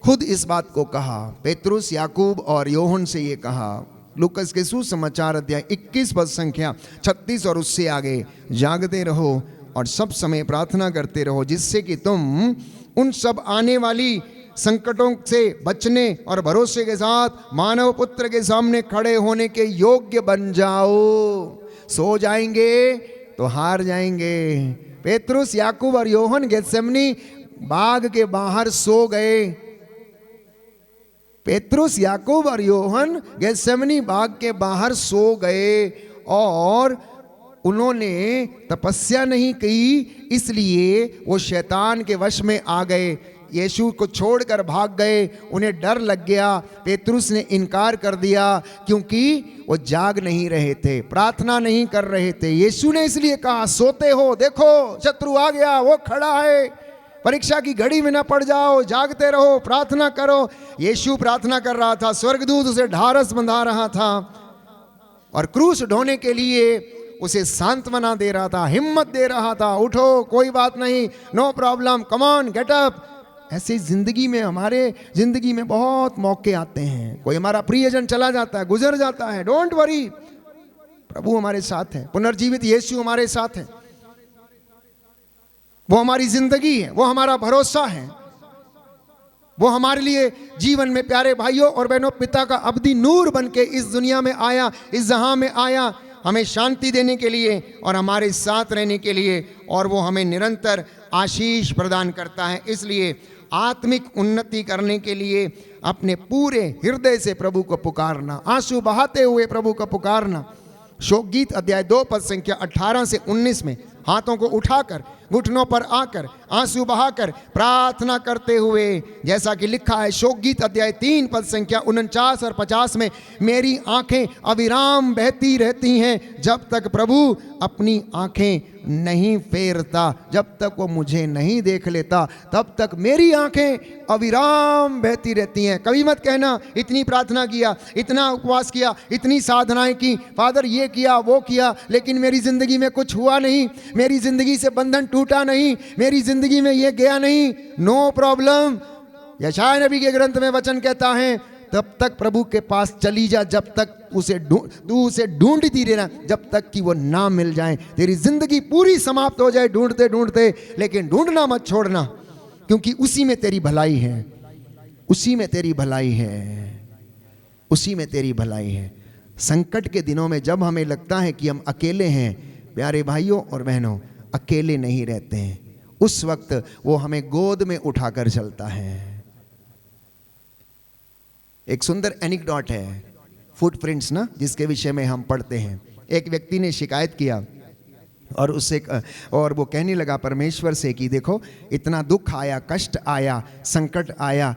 खुद इस बात को कहा, पेतरुस, याकूब और योहन से ये कहा, लूकस के सुसमाचार अध्याय 21 पद संख्या 36 और उससे आगे, जागते रहो और सब समय प्रार्थना करते रहो, जिससे कि तुम उन सब आने वाली संकटों से बचने और भरोसे के साथ मानव पुत्र के सामने खड़े होने के योग्य बन जाओ। सो जाएंगे तो हार जाएंगे। पेतरुस, याकूब और योहन गेत्सेमनी बाग के बाहर सो गए। पेतरुस, याकूब और योहन गेत्सेमनी बाग के बाहर सो गए और उन्होंने तपस्या नहीं की, इसलिए वो शैतान के वश में आ गए। यीशु को छोड़कर भाग गए। उन्हें डर लग गया। पेतरुस ने इनकार कर दिया क्योंकि वो जाग नहीं रहे थे, प्रार्थना नहीं कर रहे थे। यीशु ने इसलिए कहा, सोते हो, देखो शत्रु आ गया, वो खड़ा है, परीक्षा की घड़ी में ना पड़ जाओ, जागते रहो, प्रार्थना करो। यीशु प्रार्थना कर रहा था, स्वर्गदूत उसे ढारस बंधा रहा था और क्रूस ढोने के लिए उसे सांत्वना दे रहा था, हिम्मत दे रहा था, उठो, कोई बात नहीं, no problem, come on, get up. ऐसे जिंदगी में, हमारे जिंदगी में बहुत मौके आते हैं। कोई हमारा प्रियजन चला जाता है, गुजर जाता है, डोंट वरी, प्रभु हमारे साथ है। पुनर्जीवित यीशु हमारे साथ है, वो हमारी जिंदगी है, वो हमारा भरोसा है, वो हमारे लिए जीवन में, प्यारे भाइयों और बहनों, पिता का अब्दी नूर बन के इस दुनिया में आया, इस जहां में आया, हमें शांति देने के लिए और हमारे साथ रहने के लिए, और वो हमें निरंतर आशीष प्रदान करता है। इसलिए आत्मिक उन्नति करने के लिए अपने पूरे हृदय से प्रभु को पुकारना, आंसू बहाते हुए प्रभु को पुकारना। शोकगीत अध्याय 2 पद संख्या 18 से 19 में हाथों को उठाकर, घुटनों पर आकर, आंसू बहाकर प्रार्थना करते हुए, जैसा कि लिखा है शोकगीत अध्याय 3 पद संख्या 49 और 50 में, मेरी आंखें अविराम बहती रहती हैं जब तक प्रभु अपनी आंखें नहीं फेरता, जब तक वो मुझे नहीं देख लेता तब तक मेरी आंखें अविराम बहती रहती हैं। कभी मत कहना इतनी प्रार्थना किया, इतना उपवास किया, इतनी साधनाएं की, फादर ये किया वो किया, लेकिन मेरी जिंदगी में कुछ हुआ नहीं, मेरी जिंदगी से बंधन टूटा नहीं, मेरी जिंदगी में ये गया नहीं। No problem. यशायाह नबी के ग्रंथ में वचन कहता है, तब तक प्रभु के पास चली जा, जब तक तू उसे ढूंढती रहना, जब तक कि वो ना मिल जाए। तेरी जिंदगी पूरी समाप्त हो जाए ढूंढते ढूंढते, लेकिन ढूंढना मत छोड़ना, क्योंकि उसी में तेरी भलाई है, उसी में तेरी भलाई है, उसी में तेरी भलाई है। संकट के दिनों में जब हमें लगता है कि हम अकेले हैं, प्यारे भाइयों और बहनों, अकेले नहीं रहते हैं। उस वक्त वो हमें गोद में उठाकर चलता है। एक सुंदर एनेक्डोट है, फुटप्रिंट्स ना, जिसके विषय में हम पढ़ते हैं। एक व्यक्ति ने शिकायत किया और वो कहने लगा परमेश्वर से कि देखो, इतना दुख आया, कष्ट आया, संकट आया,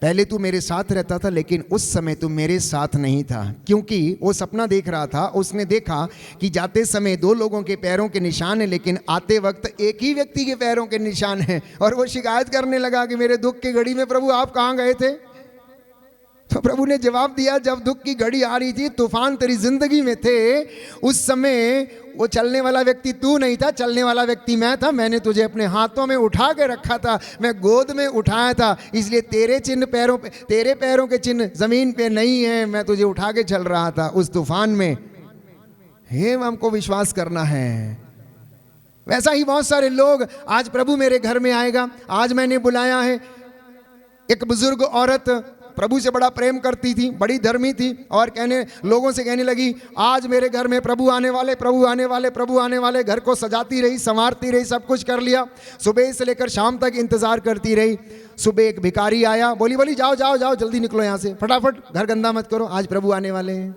पहले तू मेरे साथ रहता था, लेकिन उस समय तू मेरे साथ नहीं था। क्योंकि वो सपना देख रहा था, उसने देखा कि जाते समय 2 लोगों के पैरों के निशान हैं, लेकिन आते वक्त एक ही व्यक्ति के पैरों के निशान हैं। और वो शिकायत करने लगा कि मेरे दुख की घड़ी में प्रभु आप कहाँ गए थे? तो प्रभु ने जवाब दिया, जब दुख की घड़ी आ रही थी, तूफान तेरी जिंदगी में थे, उस समय वो चलने वाला व्यक्ति तू नहीं था, चलने वाला व्यक्ति मैं था। मैंने तुझे अपने हाथों में उठा के रखा था, मैं गोद में उठाया था, इसलिए तेरे चिन्ह पैरों पे, तेरे पैरों के चिन्ह जमीन पे नहीं है, मैं तुझे उठा के चल रहा था उस तूफान में। हे, हमको विश्वास करना है। वैसा ही बहुत सारे लोग, आज प्रभु मेरे घर में आएगा, आज मैंने बुलाया है। एक बुजुर्ग औरत प्रभु से बड़ा प्रेम करती थी, बड़ी धर्मी थी, और लोगों से कहने लगी, आज मेरे घर में प्रभु आने वाले, प्रभु आने वाले, प्रभु आने वाले। घर को सजाती रही, संवारती रही, सब कुछ कर लिया। सुबह से लेकर शाम तक इंतजार करती रही। सुबह एक भिखारी आया, बोली जाओ जाओ जाओ, जल्दी निकलो यहाँ से, फटाफट, घर गंदा मत करो, आज प्रभु आने वाले हैं।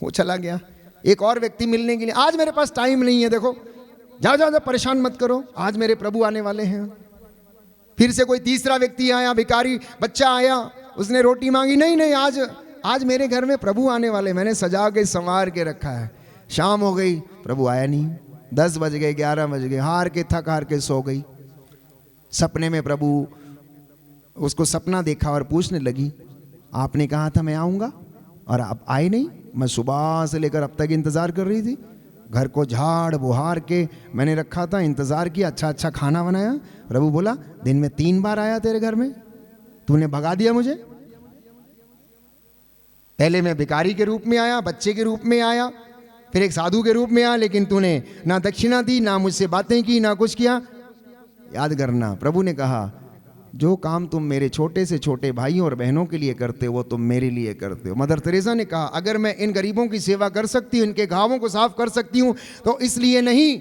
वो चला गया। एक और व्यक्ति मिलने के लिए, आज मेरे पास टाइम नहीं है, देखो, जाओ जाओ जाओ, परेशान मत करो, आज मेरे प्रभु आने वाले हैं। फिर से कोई तीसरा व्यक्ति आया, भिखारी बच्चा आया, उसने रोटी मांगी, नहीं, आज मेरे घर में प्रभु आने वाले, मैंने सजा के संवार के रखा है। शाम हो गई, प्रभु आया नहीं। 10 बज गए, 11 बज गए, थक हार के सो गई। सपने में प्रभु उसको सपना देखा और पूछने लगी, आपने कहा था मैं आऊँगा और आप आए नहीं, मैं सुबह से लेकर अब तक इंतज़ार कर रही थी, घर को झाड़ बुहार के मैंने रखा था, इंतज़ार किया, अच्छा खाना बनाया। प्रभु बोला, दिन में 3 बार आया तेरे घर में, तूने भगा दिया मुझे। पहले मैं भिखारी के रूप में आया, बच्चे के रूप में आया, फिर एक साधु के रूप में आया, लेकिन तूने ना दक्षिणा दी, ना मुझसे बातें की, ना कुछ किया। याद करना, प्रभु ने कहा जो काम तुम मेरे छोटे से छोटे भाइयों और बहनों के लिए करते हो वो तुम मेरे लिए करते हो। मदर तेरेसा ने कहा अगर मैं इन गरीबों की सेवा कर सकती हूँ, इनके घावों को साफ कर सकती हूँ, तो इसलिए नहीं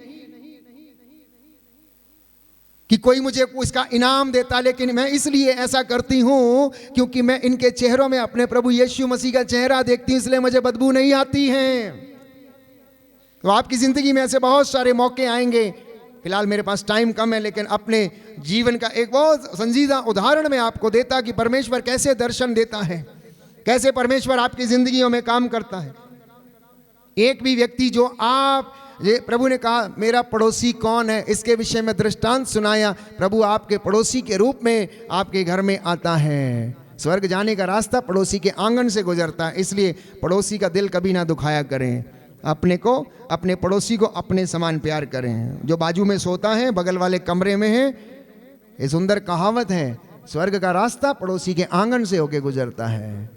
कि कोई मुझे उसका इनाम देता, लेकिन मैं इसलिए ऐसा करती हूँ क्योंकि मैं इनके चेहरों में अपने प्रभु यीशु मसीह का चेहरा देखती हूँ, इसलिए मुझे बदबू नहीं आती है। तो आपकी जिंदगी में ऐसे बहुत सारे मौके आएंगे। फिलहाल मेरे पास टाइम कम है, लेकिन अपने जीवन का एक बहुत संजीदा उदाहरण मैं आपको देता कि परमेश्वर कैसे दर्शन देता है, कैसे परमेश्वर आपकी जिंदगियों में काम करता है। एक भी व्यक्ति जो आप ये प्रभु ने कहा मेरा पड़ोसी कौन है, इसके विषय में दृष्टांत सुनाया। प्रभु आपके पड़ोसी के रूप में आपके घर में आता है। स्वर्ग जाने का रास्ता पड़ोसी के आंगन से गुजरता है, इसलिए पड़ोसी का दिल कभी ना दुखाया करें। अपने को, अपने पड़ोसी को अपने समान प्यार करें। जो बाजू में सोता है, बगल वाले कमरे में है, ये सुंदर कहावत है, स्वर्ग का रास्ता पड़ोसी के आंगन से होके गुजरता है।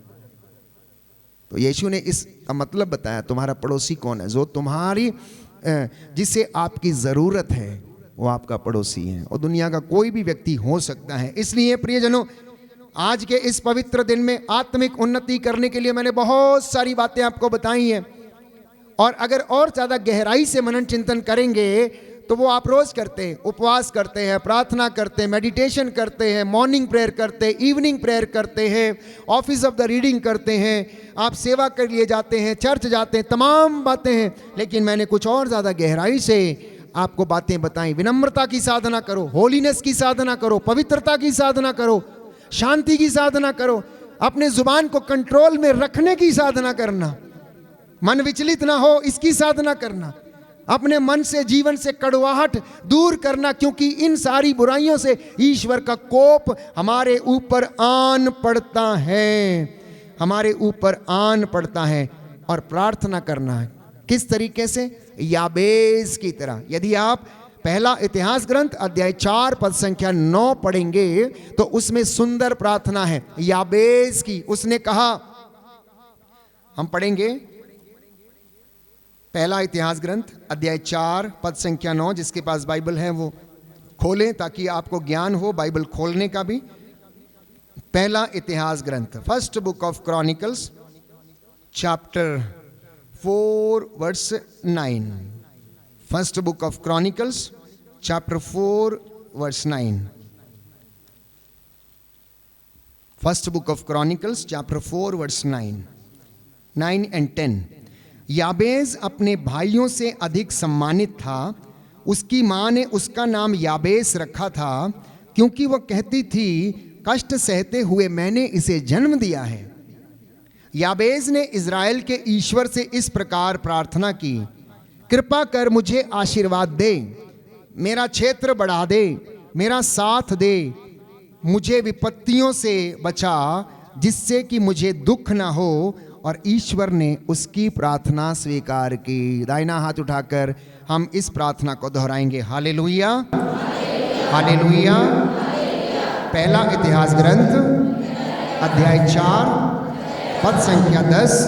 तो यीशु ने इसका मतलब बताया तुम्हारा पड़ोसी कौन है। जो तुम्हारी जिसे आपकी ज़रूरत है वो आपका पड़ोसी है, और दुनिया का कोई भी व्यक्ति हो सकता है। इसलिए प्रियजनों, आज के इस पवित्र दिन में आत्मिक उन्नति करने के लिए मैंने बहुत सारी बातें आपको बताई हैं, और अगर और ज़्यादा गहराई से मनन चिंतन करेंगे तो वो आप रोज़ करते हैं, उपवास करते हैं, प्रार्थना करते हैं, मेडिटेशन करते हैं, मॉर्निंग प्रेयर करते हैं, इवनिंग प्रेयर करते हैं, ऑफिस ऑफ द रीडिंग करते हैं, आप सेवा के लिए जाते हैं, चर्च जाते हैं, तमाम बातें हैं। लेकिन मैंने कुछ और ज़्यादा गहराई से आपको बातें बताई। विनम्रता की साधना करो, होलीनेस की साधना करो, पवित्रता की साधना करो, शांति की साधना करो, अपने जुबान को कंट्रोल में रखने की साधना करना, मन विचलित ना हो इसकी साधना करना, अपने मन से, जीवन से कड़वाहट दूर करना, क्योंकि इन सारी बुराइयों से ईश्वर का कोप हमारे ऊपर आन पड़ता है, हमारे ऊपर आन पड़ता है। और प्रार्थना करना है किस तरीके से? याबेस की तरह। यदि आप पहला इतिहास ग्रंथ अध्याय 4 पद संख्या 9 पढ़ेंगे तो उसमें सुंदर प्रार्थना है याबेस की। उसने कहा, हम पढ़ेंगे पहला इतिहास ग्रंथ अध्याय 4 पद संख्या 9। जिसके पास बाइबल है वो खोलें ताकि आपको ज्ञान हो बाइबल खोलने का भी। पहला इतिहास ग्रंथ, first book of chronicles chapter 4 verse 9। First book of chronicles chapter 4 verse 9। First book of chronicles chapter 4 verse 9 and 10। याबेस अपने भाइयों से अधिक सम्मानित था। उसकी माँ ने उसका नाम याबेस रखा था क्योंकि वह कहती थी कष्ट सहते हुए मैंने इसे जन्म दिया है। याबेस ने इज़राइल के ईश्वर से इस प्रकार प्रार्थना की, कृपा कर मुझे आशीर्वाद दे, मेरा क्षेत्र बढ़ा दे, मेरा साथ दे, मुझे विपत्तियों से बचा जिससे कि मुझे दुख ना हो। और ईश्वर ने उसकी प्रार्थना स्वीकार की। दाहिना हाथ उठाकर हम इस प्रार्थना को दोहराएंगे, हालेलुया हालेलुया। पहला इतिहास ग्रंथ अध्याय 4 पद संख्या 10।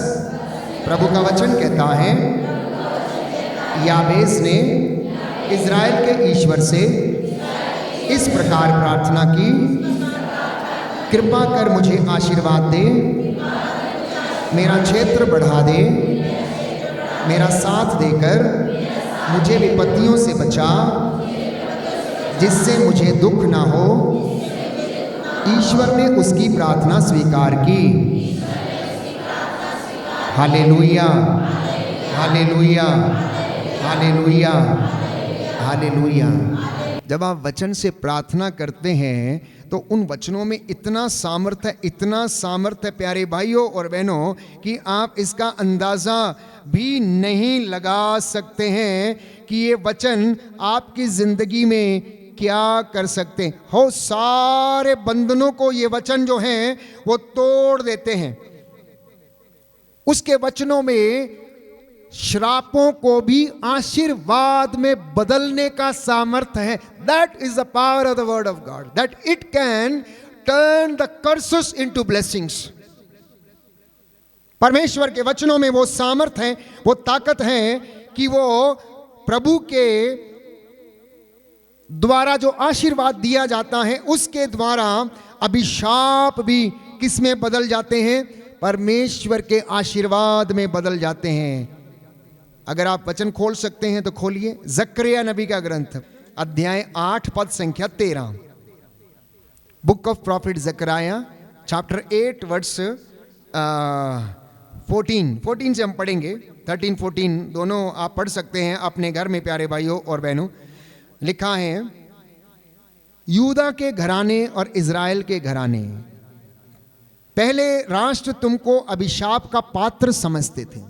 प्रभु का वचन कहता है, याबेस ने इज़राइल के ईश्वर से इस प्रकार प्रार्थना की, कृपा कर मुझे आशीर्वाद दे, मेरा क्षेत्र बढ़ा दे, मेरा साथ देकर मुझे विपत्तियों से बचा जिससे मुझे दुख ना हो। ईश्वर ने उसकी प्रार्थना स्वीकार की। Hallelujah hallelujah hallelujah hallelujah. जब आप वचन से प्रार्थना करते हैं तो उन वचनों में इतना सामर्थ्य प्यारे भाइयों और बहनों कि आप इसका अंदाज़ा भी नहीं लगा सकते हैं कि ये वचन आपकी ज़िंदगी में क्या कर सकते हो। सारे बंधनों को ये वचन जो हैं वो तोड़ देते हैं। उसके वचनों में श्रापों को भी आशीर्वाद में बदलने का सामर्थ्य है। That is the power of the word of God, that it can turn the curses into blessings. परमेश्वर के वचनों में वो सामर्थ है, वो ताकत है कि वो प्रभु के द्वारा जो आशीर्वाद दिया जाता है उसके द्वारा अभिशाप भी किस में बदल जाते हैं? परमेश्वर के आशीर्वाद में बदल जाते हैं। अगर आप वचन खोल सकते हैं तो खोलिए, जकरिया नबी का ग्रंथ अध्याय 8 पद संख्या 13। बुक ऑफ प्रॉफिट जकरिया चैप्टर 8 वर्स 14 से हम पढ़ेंगे, 13 14 दोनों आप पढ़ सकते हैं अपने घर में प्यारे भाइयों और बहनों। लिखा है, यूदा के घराने और इज़राइल के घराने, पहले राष्ट्र तुमको अभिशाप का पात्र समझते थे,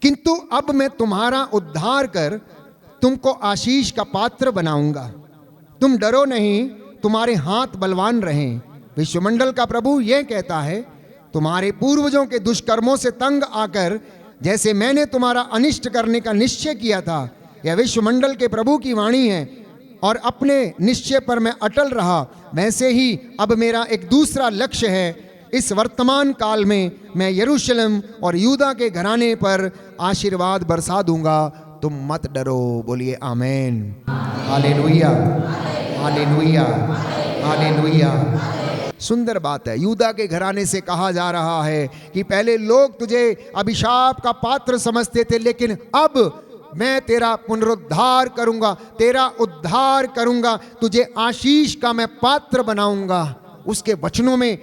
किंतु अब मैं तुम्हारा उद्धार कर तुमको आशीष का पात्र बनाऊंगा। तुम डरो नहीं, तुम्हारे हाथ बलवान रहें। विश्वमंडल का प्रभु यह कहता है, तुम्हारे पूर्वजों के दुष्कर्मों से तंग आकर जैसे मैंने तुम्हारा अनिष्ट करने का निश्चय किया था, यह विश्वमंडल के प्रभु की वाणी है, और अपने निश्चय पर मैं अटल रहा, वैसे ही अब मेरा एक दूसरा लक्ष्य है। इस वर्तमान काल में मैं यरूशलेम और यूदा के घराने पर आशीर्वाद बरसा दूंगा, तुम मत डरो। बोलिए आमेन, हालेलुया, हालेलुया, हालेलुया। सुंदर बात है, यूदा के घराने से कहा जा रहा है कि पहले लोग तुझे अभिशाप का पात्र समझते थे, लेकिन अब मैं तेरा पुनरुद्धार करूंगा, तेरा उद्धार करूंगा, तुझे आशीष का मैं पात्र बनाऊंगा। उसके वचनों में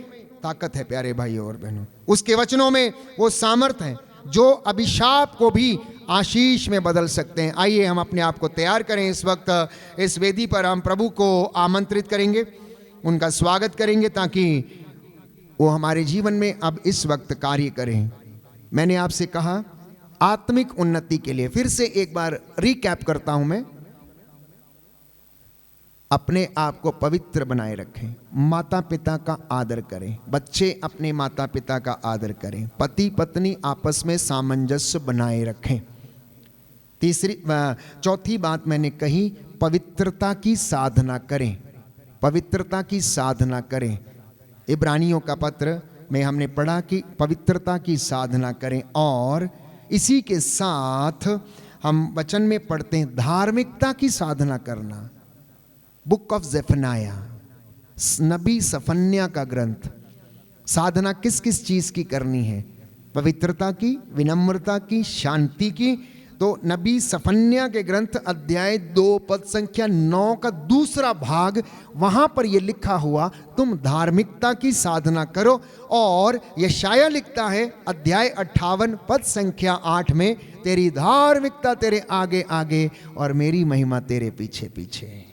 ताकत है प्यारे भाइयों और बहनों, उसके वचनों में वो सामर्थ है जो अभिशाप को भी आशीष में बदल सकते हैं। आइए हम अपने आप को तैयार करें। इस वक्त इस वेदी पर हम प्रभु को आमंत्रित करेंगे, उनका स्वागत करेंगे, ताकि वो हमारे जीवन में अब इस वक्त कार्य करें। मैंने आपसे कहा आत्मिक उन्नति के लिए, फिर से एक बार रिकैप करता हूं मैं, अपने आप को पवित्र बनाए रखें, माता पिता का आदर करें, बच्चे अपने माता पिता का आदर करें, पति पत्नी आपस में सामंजस्य बनाए रखें। चौथी बात मैंने कही, पवित्रता की साधना करें, पवित्रता की साधना करें। इब्रानियों का पत्र में हमने पढ़ा कि पवित्रता की साधना करें, और इसी के साथ हम वचन में पढ़ते हैं धार्मिकता की साधना करना। बुक ऑफ ज़ेफनाया, नबी सफन्या का ग्रंथ। साधना किस किस चीज की करनी है? पवित्रता की, विनम्रता की, शांति की। तो नबी सफन्या के ग्रंथ अध्याय 2 पद संख्या 9 का दूसरा भाग, वहां पर यह लिखा हुआ, तुम धार्मिकता की साधना करो। और यशाया लिखता है अध्याय 58 पद संख्या 8 में, तेरी धार्मिकता तेरे आगे आगे और मेरी महिमा तेरे पीछे पीछे।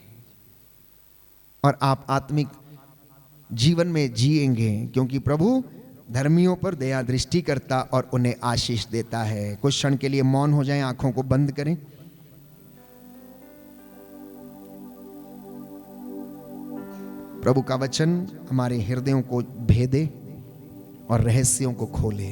और आप आत्मिक जीवन में जिएंगे, क्योंकि प्रभु धर्मियों पर दया दृष्टि करता और उन्हें आशीष देता है। कुछ क्षण के लिए मौन हो जाएं, आंखों को बंद करें। प्रभु का वचन हमारे हृदयों को भेदे और रहस्यों को खोले।